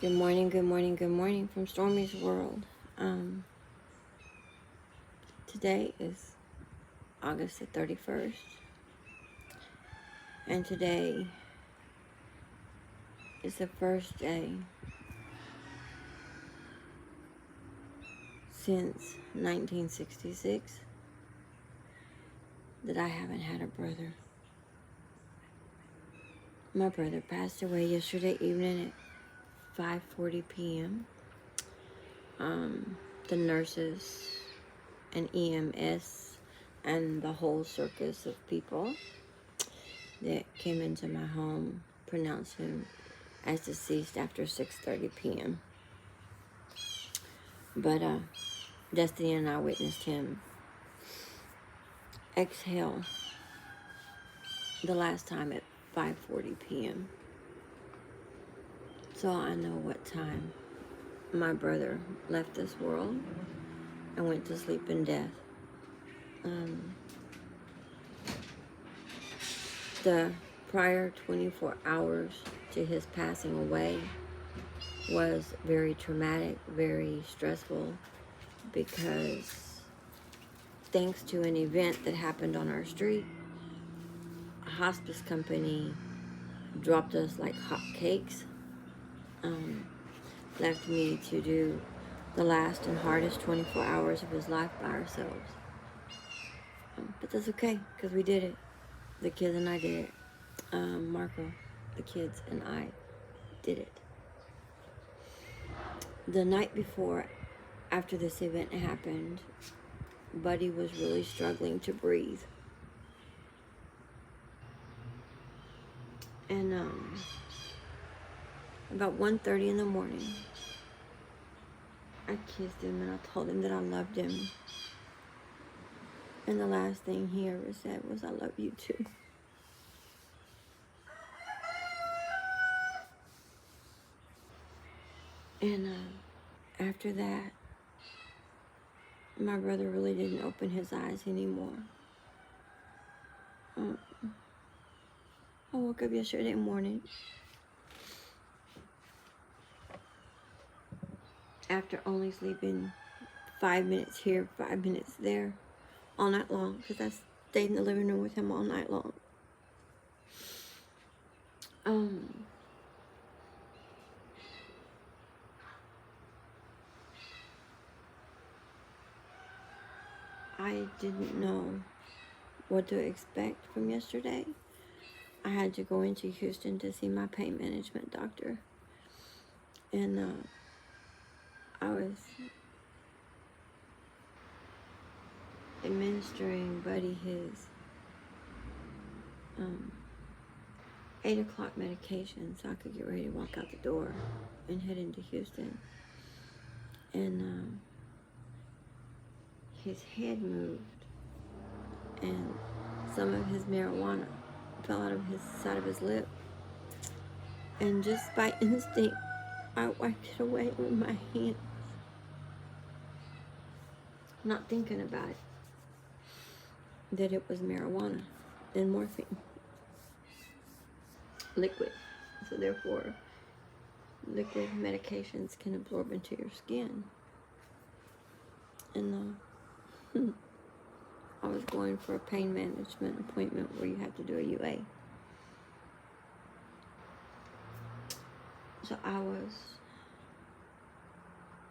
Good morning, good morning, good morning from Stormy's World. Today is August the 31st, and today is the first day since 1966 that I haven't had a brother. My brother passed away yesterday evening at 5:40 p.m. The nurses and EMS and the whole circus of people that came into my home pronounced him as deceased after 6:30 p.m. But Destiny and I witnessed him exhale the last time at 5:40 p.m. So I know what time my brother left this world and went to sleep in death. The prior 24 hours to his passing away was very traumatic, very stressful, because thanks to an event that happened on our street, a hospice company dropped us like hot cakes, left me to do the last and hardest 24 hours of his life by ourselves. But that's okay, because we did it. The kids and I did it. Marco, the kids and I did it. The night before, after this event happened, Buddy was really struggling to breathe. And about 1:30 in the morning, I kissed him and I told him that I loved him. And the last thing he ever said was, "I love you too." And after that, my brother really didn't open his eyes anymore. I woke up yesterday morning after only sleeping 5 minutes here, 5 minutes there, all night long, because I stayed in the living room with him all night long. I didn't know what to expect from yesterday. I had to go into Houston to see my pain management doctor. And I was administering Buddy his 8 o'clock medication so I could get ready to walk out the door and head into Houston. And his head moved, and some of his marijuana fell out of his side of his lip. And just by instinct, I wiped it away with my hands, not thinking about it, that it was marijuana and morphine, liquid. So therefore, liquid medications can absorb into your skin. And I was going for a pain management appointment where you have to do a UA. So I was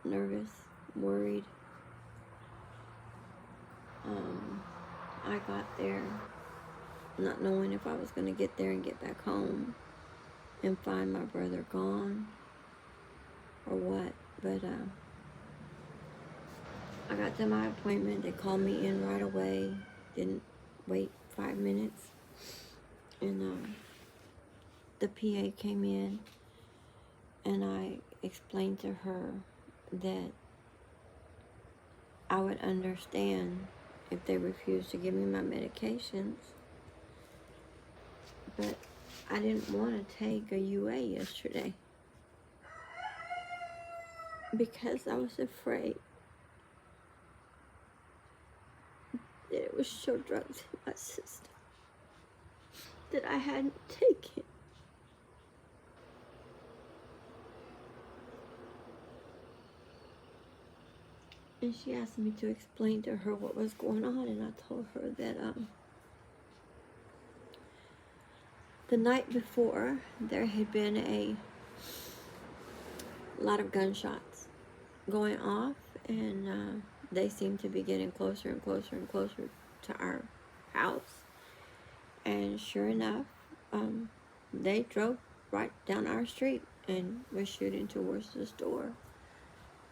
nervous, worried. I got there not knowing if I was going to get there and get back home and find my brother gone or what. But I got to my appointment. They called me in right away. Didn't wait 5 minutes. And the PA came in, and I explained to her that I would understand if they refused to give me my medications. But I didn't want to take a UA yesterday because I was afraid that it would show drugs in my system that I hadn't taken. And she asked me to explain to her what was going on, and I told her that the night before there had been a lot of gunshots going off, and they seemed to be getting closer and closer and closer to our house. And sure enough, they drove right down our street and was shooting towards the store.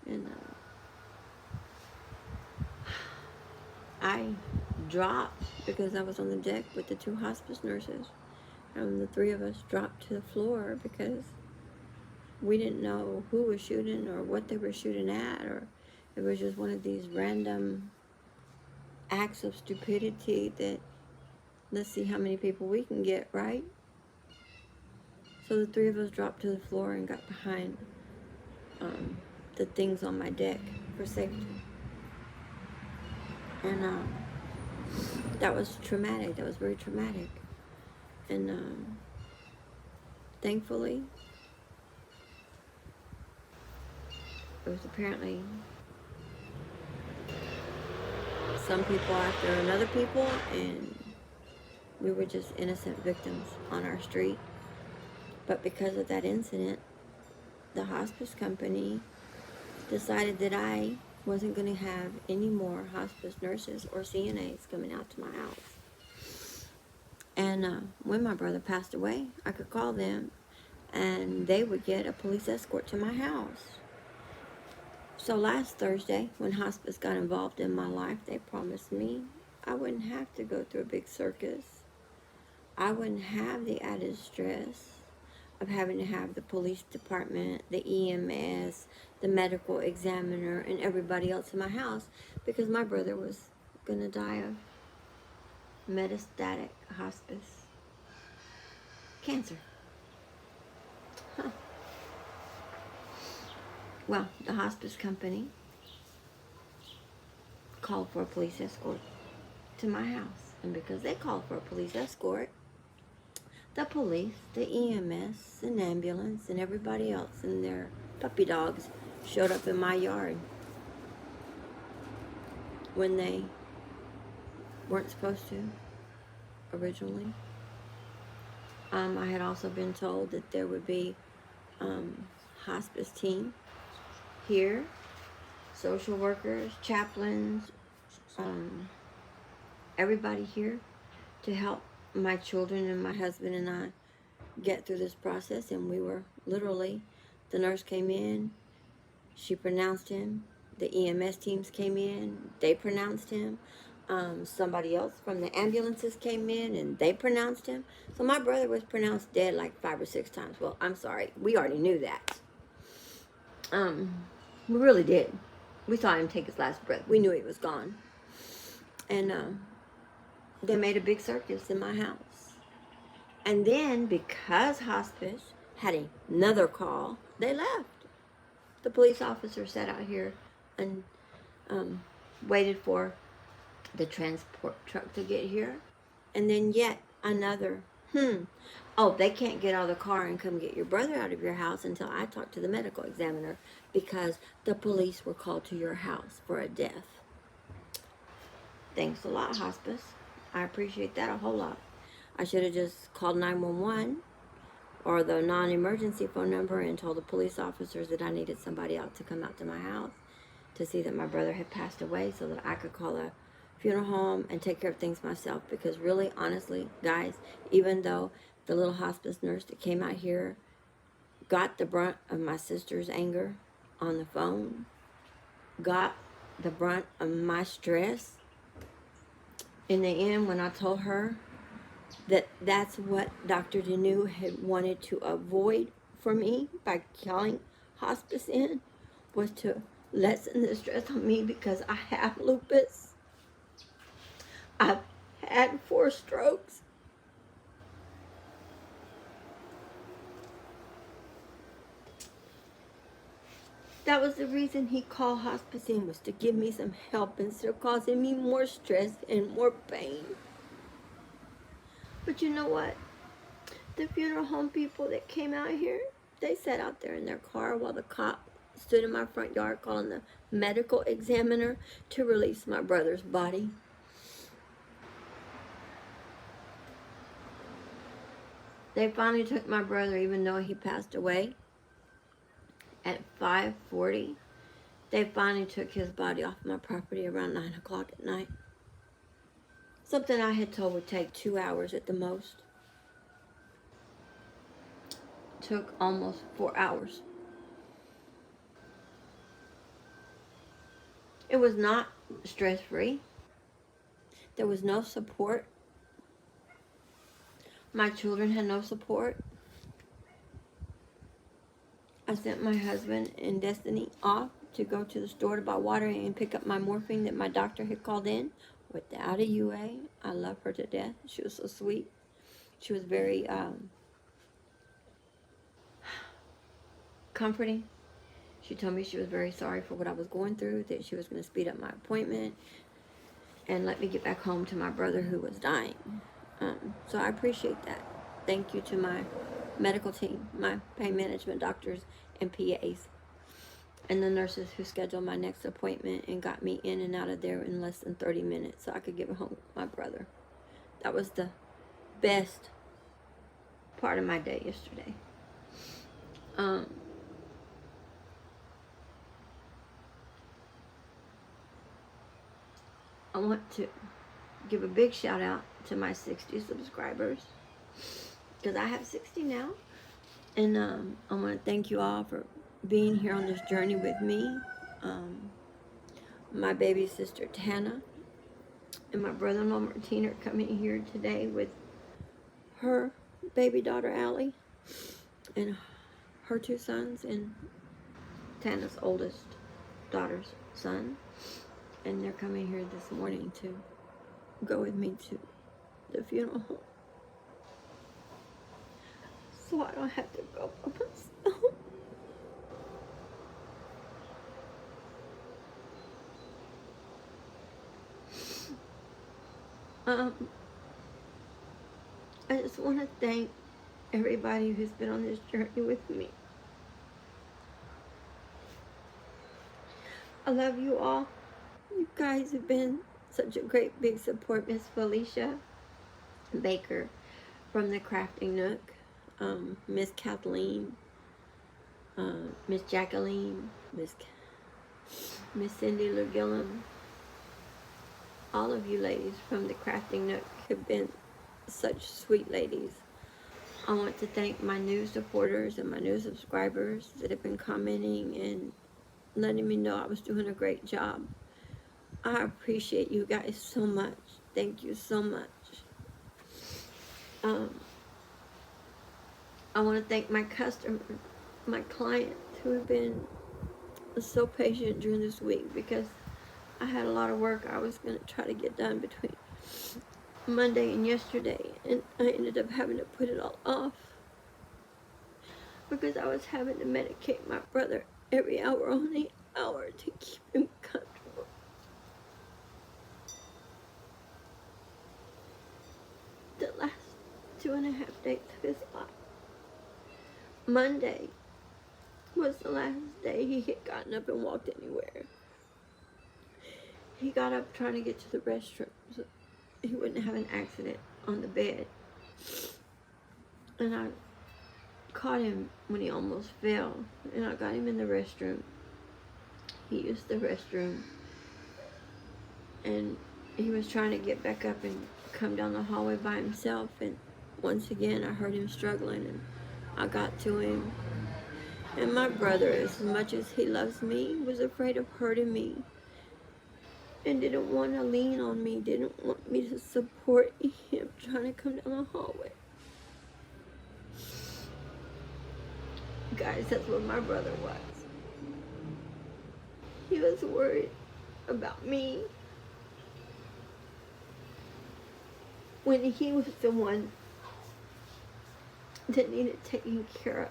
And I dropped because I was on the deck with the 2 hospice nurses. And the 3 of us dropped to the floor because we didn't know who was shooting or what they were shooting at, or it was just one of these random acts of stupidity that, let's see how many people we can get, right? So the 3 of us dropped to the floor and got behind the things on my deck for safety. And that was traumatic. That was very traumatic. And thankfully, it was apparently some people after another people, and we were just innocent victims on our street. But because of that incident, the hospice company decided that I wasn't going to have any more hospice nurses or CNAs coming out to my house. And when my brother passed away, I could call them and they would get a police escort to my house. So last Thursday, when hospice got involved in my life, they promised me I wouldn't have to go through a big circus. I wouldn't have the added stress of having to have the police department, the EMS, the medical examiner, and everybody else in my house, because my brother was going to die of metastatic hospice cancer. Huh. Well, the hospice company called for a police escort to my house. And because they called for a police escort, the police, the EMS, and ambulance, and everybody else and their puppy dogs showed up in my yard when they weren't supposed to originally. I had also been told that there would be hospice team here, social workers, chaplains, everybody here to help my children and my husband and I get through this process. And we were literally, the nurse came in, she pronounced him, the EMS teams came in, they pronounced him, somebody else from the ambulances came in and they pronounced him. So my brother was pronounced dead like 5 or 6 times. Well, I'm sorry, we already knew that. We really did. We saw him take his last breath. We knew he was gone. And they made a big circus in my house. And then, because hospice had another call, they left. The police officer sat out here and waited for the transport truck to get here. And then yet another, oh, they can't get out of the car and come get your brother out of your house until I talk to the medical examiner, because the police were called to your house for a death. Thanks a lot, hospice. I appreciate that a whole lot. I should have just called 911 or the non-emergency phone number and told the police officers that I needed somebody else to come out to my house to see that my brother had passed away, so that I could call a funeral home and take care of things myself. Because really, honestly, guys, even though the little hospice nurse that came out here got the brunt of my sister's anger on the phone, got the brunt of my stress, in the end, when I told her that that's what Dr. Deneau had wanted to avoid for me by calling hospice in, was to lessen the stress on me, because I have lupus. I've had 4 strokes. That was the reason he called hospice in, was to give me some help instead of causing me more stress and more pain. But you know what? The funeral home people that came out here, they sat out there in their car while the cop stood in my front yard calling the medical examiner to release my brother's body. They finally took my brother, even though he passed away at 5:40. They finally took his body off my property around 9 o'clock at night. Something I had told would take 2 hours at the most. Took almost 4 hours. It was not stress-free. There was no support. My children had no support. I sent my husband and Destiny off to go to the store to buy water and pick up my morphine that my doctor had called in without a UA. I love her to death. She was so sweet. She was very comforting. She told me she was very sorry for what I was going through, that she was going to speed up my appointment and let me get back home to my brother who was dying. So I appreciate that. Thank you to my medical team, my pain management doctors and PAs, and the nurses who scheduled my next appointment and got me in and out of there in less than 30 minutes so I could get home with my brother. That was the best part of my day yesterday. I want to give a big shout out to my 60 subscribers, because I have 60 now. And I want to thank you all for being here on this journey with me. My baby sister Tana and my brother-in-law Martine are coming here today with her baby daughter Allie and her 2 sons and Tana's oldest daughter's son. And they're coming here this morning to go with me to the funeral home, so I don't have to go by myself. I just want to thank everybody who's been on this journey with me. I love you all. You guys have been such a great big support. Miss Felicia Baker from the Crafting Nook, Miss Kathleen, Miss Jacqueline, Miss Cindy LeGillum. All of you ladies from the Crafting Nook have been such sweet ladies. I want to thank my new supporters and my new subscribers that have been commenting and letting me know I was doing a great job. I appreciate you guys so much. Thank you so much. I want to thank my customers, my clients who have been so patient during this week, because I had a lot of work I was going to try to get done between Monday and yesterday, and I ended up having to put it all off because I was having to medicate my brother every hour on the hour to keep him comfortable. The last 2.5 days of his life. Monday was the last day he had gotten up and walked anywhere. He got up trying to get to the restroom so he wouldn't have an accident on the bed. And I caught him when he almost fell, and I got him in the restroom. He used the restroom, and he was trying to get back up and come down the hallway by himself, and once again I heard him struggling, and I got to him. And my brother, as much as he loves me, was afraid of hurting me and didn't want to lean on me, didn't want me to support him trying to come down the hallway. Guys, that's what my brother was. He was worried about me when he was the one that needed taking care of.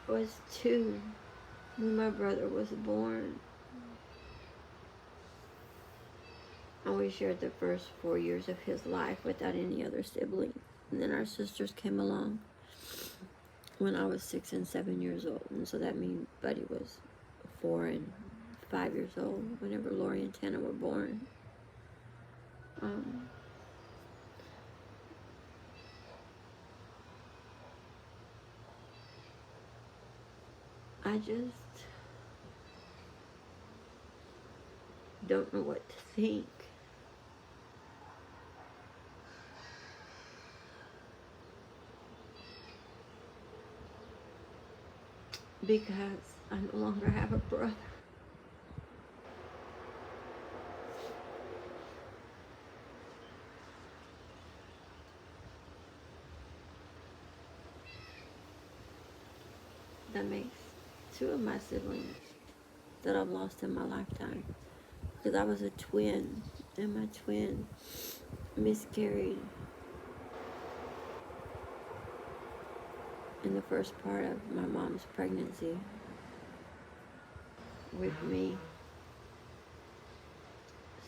I was 2 when my brother was born. We shared the first 4 years of his life without any other sibling. And then our sisters came along when I was 6 and 7 years old. And so that means Buddy was 4 and 5 years old whenever Lori and Tana were born. I just don't know what to think. Because I no longer have a brother. That makes 2 of my siblings that I've lost in my lifetime. Because I was a twin, and my twin miscarried in the first part of my mom's pregnancy with me.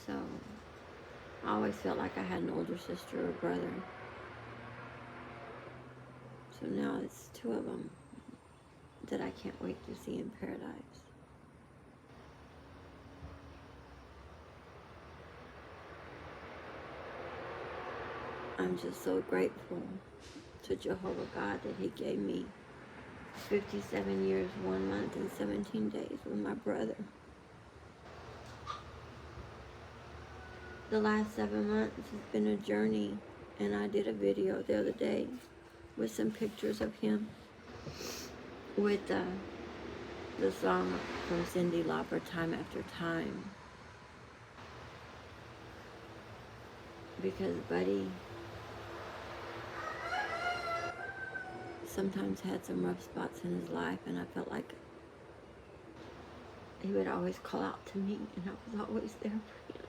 So I always felt like I had an older sister or brother. So now it's 2 of them that I can't wait to see in paradise. I'm just so grateful to Jehovah God that He gave me 57 years, 1 month, and 17 days with my brother. The last 7 months has been a journey, and I did a video the other day with some pictures of him with the song from Cyndi Lauper, Time After Time. Because Buddy sometimes had some rough spots in his life, and I felt like he would always call out to me, and I was always there for him.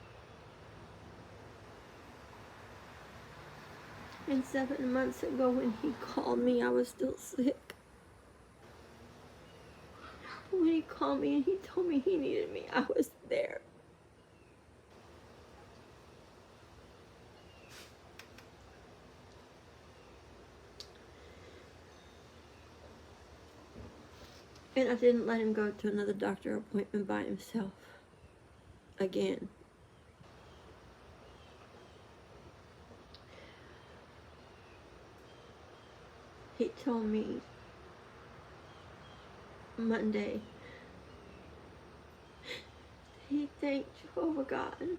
And 7 months ago when he called me, I was still sick. But when he called me and he told me he needed me, I was there. And I didn't let him go to another doctor appointment by himself again. He told me Monday he thanked Jehovah God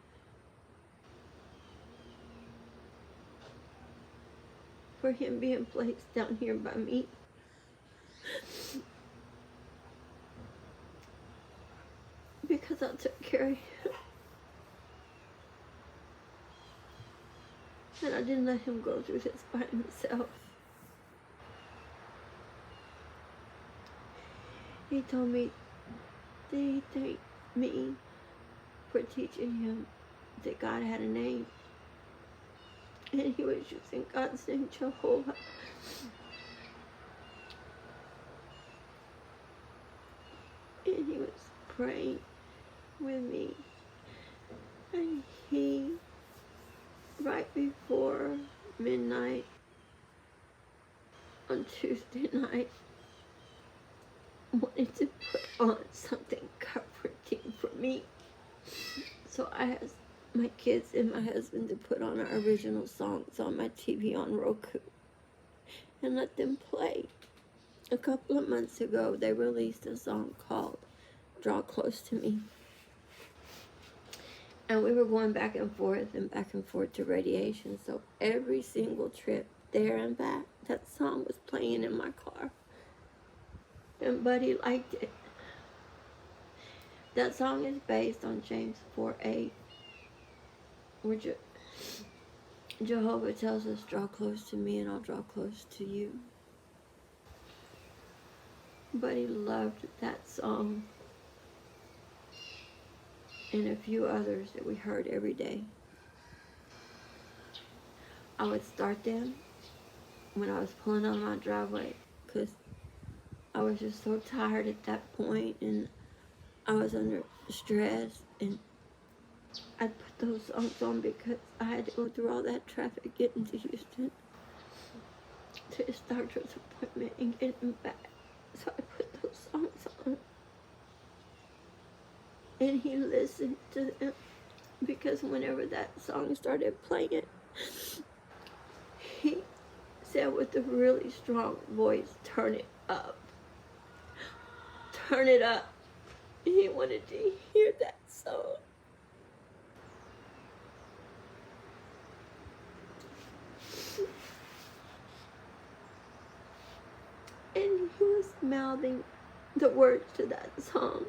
for him being placed down here by me. Because I took care of him. And I didn't let him go through this by himself. He told me that he thanked me for teaching him that God had a name. And he was using God's name, Jehovah. And he was praying with me. And he, right before midnight on Tuesday night, wanted to put on something comforting for me. So I asked my kids and my husband to put on our original songs on my TV on Roku and let them play. A couple of months ago, they released a song called Draw Close to Me. And we were going back and forth to radiation. So every single trip there and back, that song was playing in my car. And Buddy liked it. That song is based on James 4:8, where Jehovah tells us, draw close to me and I'll draw close to you. Buddy loved that song and a few others that we heard every day. I would start them when I was pulling on my driveway because I was just so tired at that point and I was under stress, and I'd put those songs on because I had to go through all that traffic getting to Houston to his doctor's appointment and get him back. So I put those songs on. And he listened to them because whenever that song started playing, he said with a really strong voice, "Turn it up. Turn it up." He wanted to hear that song. And he was mouthing the words to that song.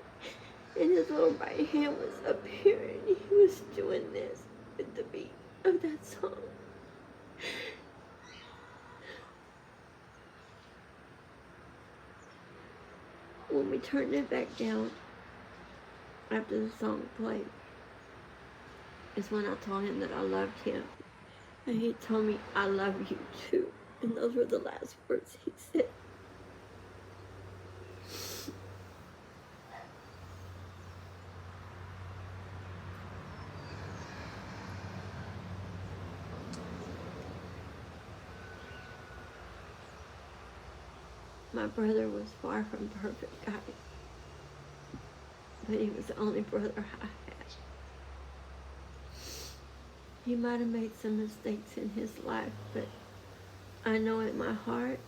And his little right hand was up here and he was doing this with the beat of that song. When we turned it back down after the song played, is when I told him that I loved him. And he told me, "I love you too." And those were the last words he said. My brother was far from perfect, guys. But he was the only brother I had. He might have made some mistakes in his life, but I know in my heart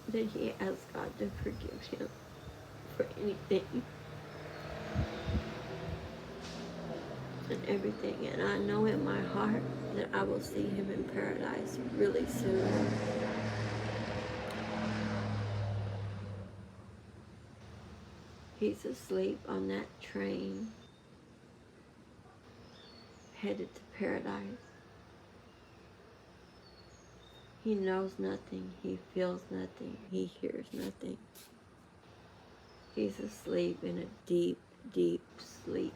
that he asked God to forgive him for anything and everything. And I know in my heart that I will see him in paradise really soon. He's asleep on that train, headed to paradise. He knows nothing, he feels nothing, he hears nothing. He's asleep in a deep, deep sleep.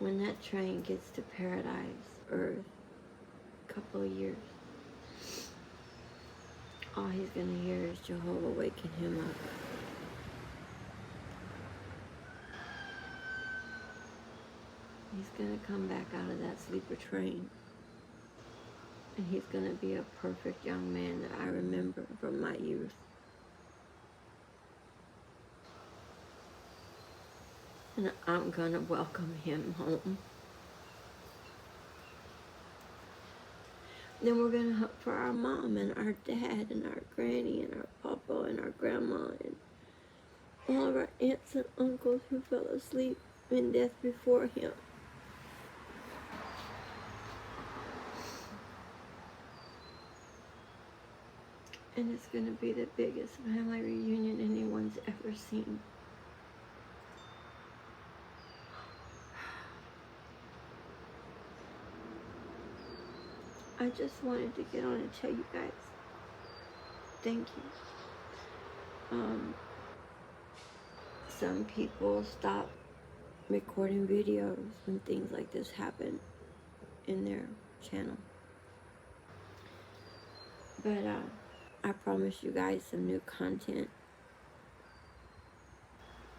When that train gets to paradise, earth, a couple of years, all he's going to hear is Jehovah waking him up. He's going to come back out of that sleeper train. And he's going to be a perfect young man that I remember from my youth. And I'm going to welcome him home. Then we're going to look for our mom and our dad and our granny and our papa and our grandma and all of our aunts and uncles who fell asleep in death before him. And it's going to be the biggest family reunion anyone's ever seen. I just wanted to get on and tell you guys, thank you. Some people stop recording videos when things like this happen in their channel. But I promise you guys some new content.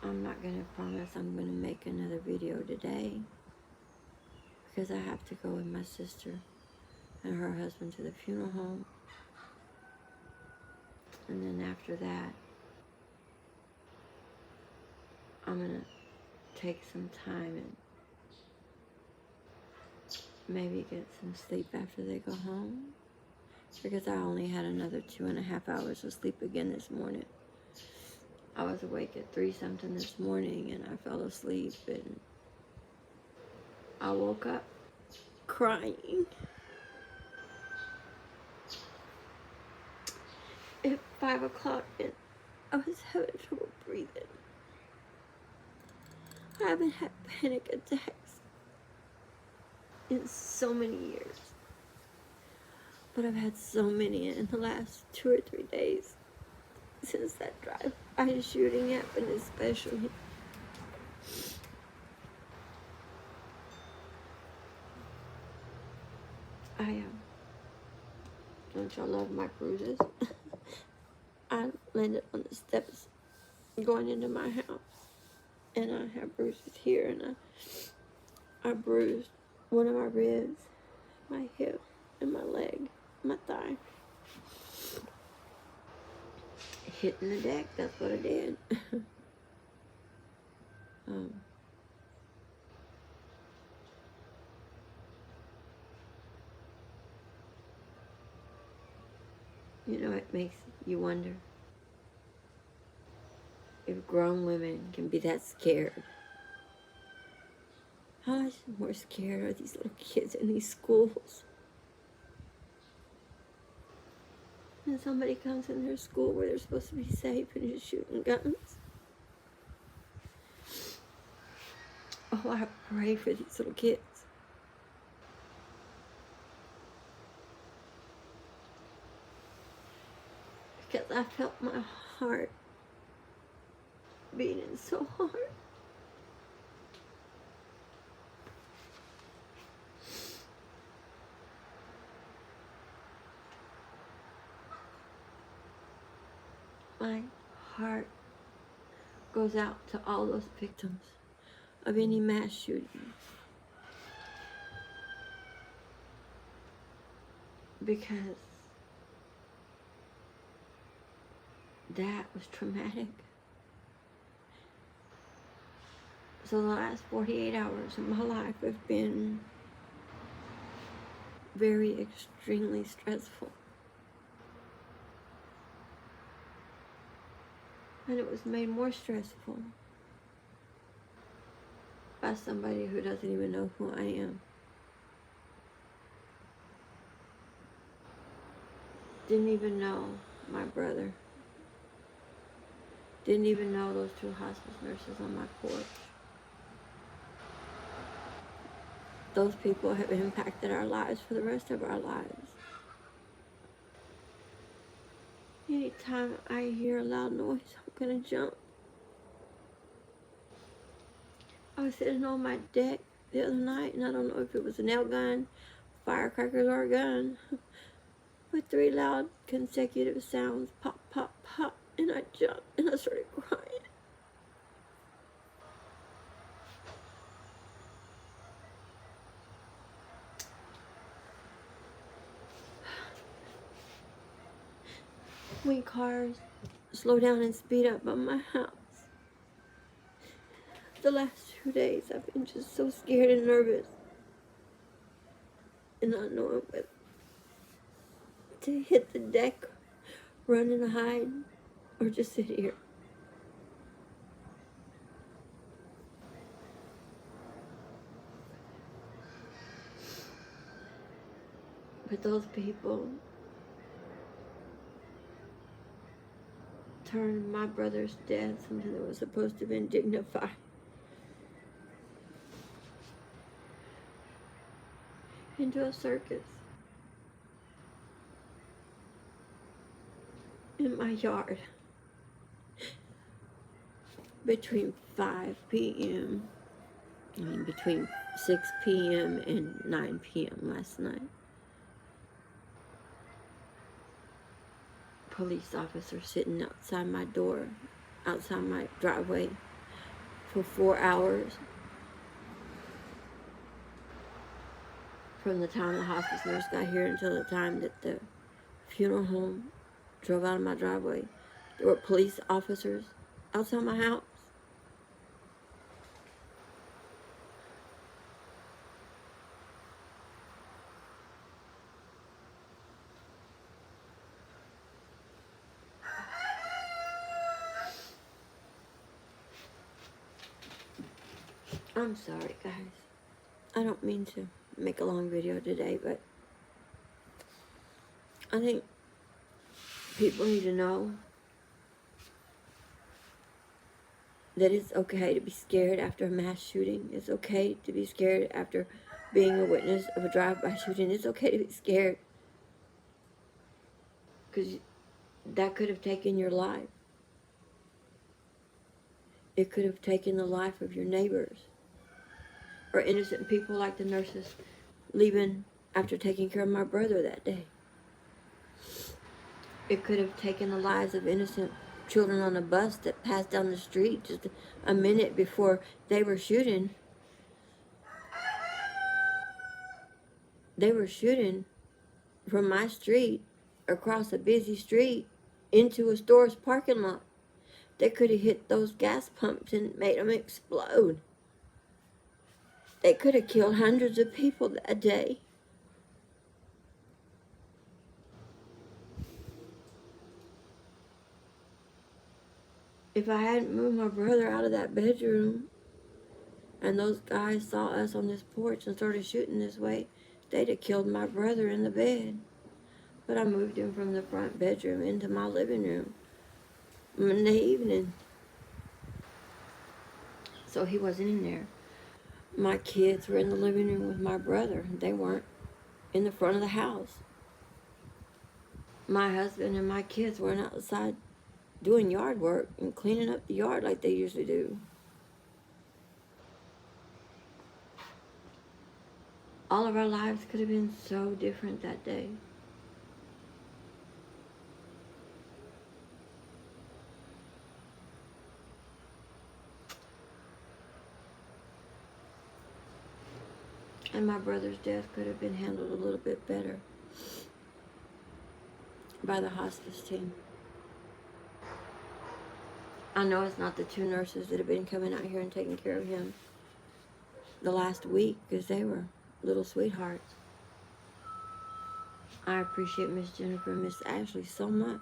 I'm not going to promise I'm going to make another video today because I have to go with my sister and her husband to the funeral home. And then after that, I'm going to take some time and maybe get some sleep after they go home. Because I only had another 2.5 hours of sleep again this morning. I was awake at 3-something this morning and I fell asleep and I woke up crying at 5 o'clock and I was having trouble breathing. I haven't had panic attacks in so many years. But I've had so many in the last 2 or 3 days since that drive-by shooting happened, especially. Don't y'all love my bruises? I landed on the steps going into my house, and I have bruises here, and I bruised one of my ribs, my hip, and my leg, my thigh. Hitting the deck, that's what I did. um, you know, it makes you wonder if grown women can be that scared. How much more scared are these little kids in these schools? And somebody comes in their school where they're supposed to be safe and is shooting guns. Oh, I pray for these little kids. Because I felt my heart beating so hard. My heart goes out to all those victims of any mass shooting. Because that was traumatic. So the last 48 hours of my life have been very extremely stressful. And it was made more stressful by somebody who doesn't even know who I am. Didn't even know my brother. Didn't even know those 2 hospice nurses on my porch. Those people have impacted our lives for the rest of our lives. Anytime I hear a loud noise, I'm gonna jump. I was sitting on my deck the other night, and I don't know if it was a nail gun, firecrackers, or a gun, with 3 loud consecutive sounds, pop, pop, pop, and I jumped, and I started crying. When cars slow down and speed up by my house, the last 2 days I've been just so scared and nervous, and not knowing whether to hit the deck, run and hide, or just sit here. But those people turned my brother's death, something that was supposed to have been dignified, into a circus in my yard between 5 p.m. between 6 p.m. and 9 p.m. last night. Police officer sitting outside my door, outside my driveway for 4 hours. From the time the hospice nurse got here until the time that the funeral home drove out of my driveway, there were police officers outside my house. I'm sorry, guys. I don't mean to make a long video today, but I think people need to know that it's okay to be scared after a mass shooting. It's okay to be scared after being a witness of a drive-by shooting. It's okay to be scared because that could have taken your life. It could have taken the life of your neighbors or innocent people like the nurses leaving after taking care of my brother that day. It could have taken the lives of innocent children on a bus that passed down the street just a minute before they were shooting. they were shooting from my street across a busy street into a store's parking lot. They could have hit those gas pumps and made them explode. They could have killed hundreds of people that day. If I hadn't moved my brother out of that bedroom and those guys saw us on this porch and started shooting this way, they'd have killed my brother in the bed. But I moved him from the front bedroom into my living room Monday evening. So he wasn't in there. My kids were in the living room with my brother. They weren't in the front of the house. My husband and my kids weren't outside doing yard work and cleaning up the yard like they usually do. All of our lives could have been so different that day. And my brother's death could have been handled a little bit better by the hospice team. I know it's not the two nurses that have been coming out here and taking care of him the last week, because they were little sweethearts. I appreciate Miss Jennifer and Miss Ashley so much.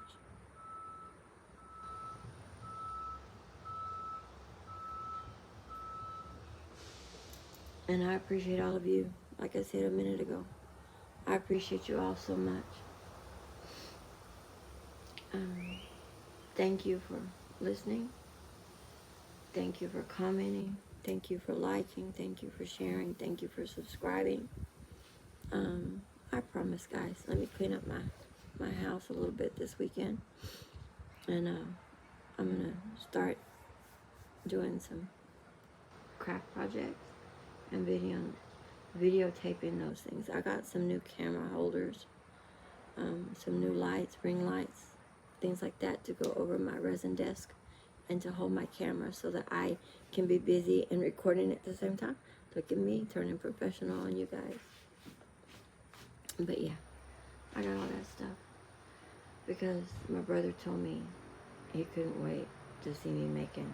And I appreciate all of you. Like I said a minute ago, I appreciate you all so much. Thank you for listening. Thank you for commenting. Thank you for liking. Thank you for sharing. Thank you for subscribing. I promise, guys, let me clean up my house a little bit this weekend. And I'm going to start doing some craft projects and videotaping those things. I got some new camera holders, some new lights, ring lights, things like that to go over my resin desk and to hold my camera so that I can be busy and recording at the same time. Look at me turning professional on you guys. But yeah, I got all that stuff because my brother told me he couldn't wait to see me making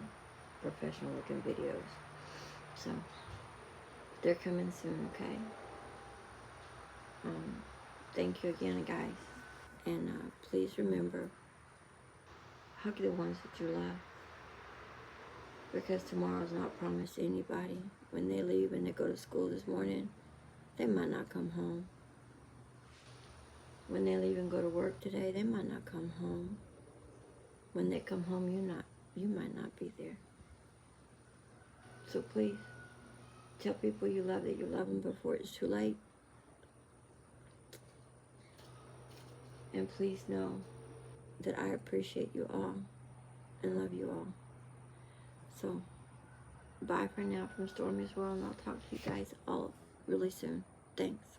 professional looking videos. So they're coming soon, okay? Thank you again, guys. And please remember, hug the ones that you love, because tomorrow's not promised to anybody. When they leave and they go to school this morning, they might not come home. When they leave and go to work today, they might not come home. When they come home, you might not be there. So please, tell people you love that you love them before it's too late. And please know that I appreciate you all and love you all. So, bye for now from Stormy's World, and I'll talk to you guys all really soon. Thanks.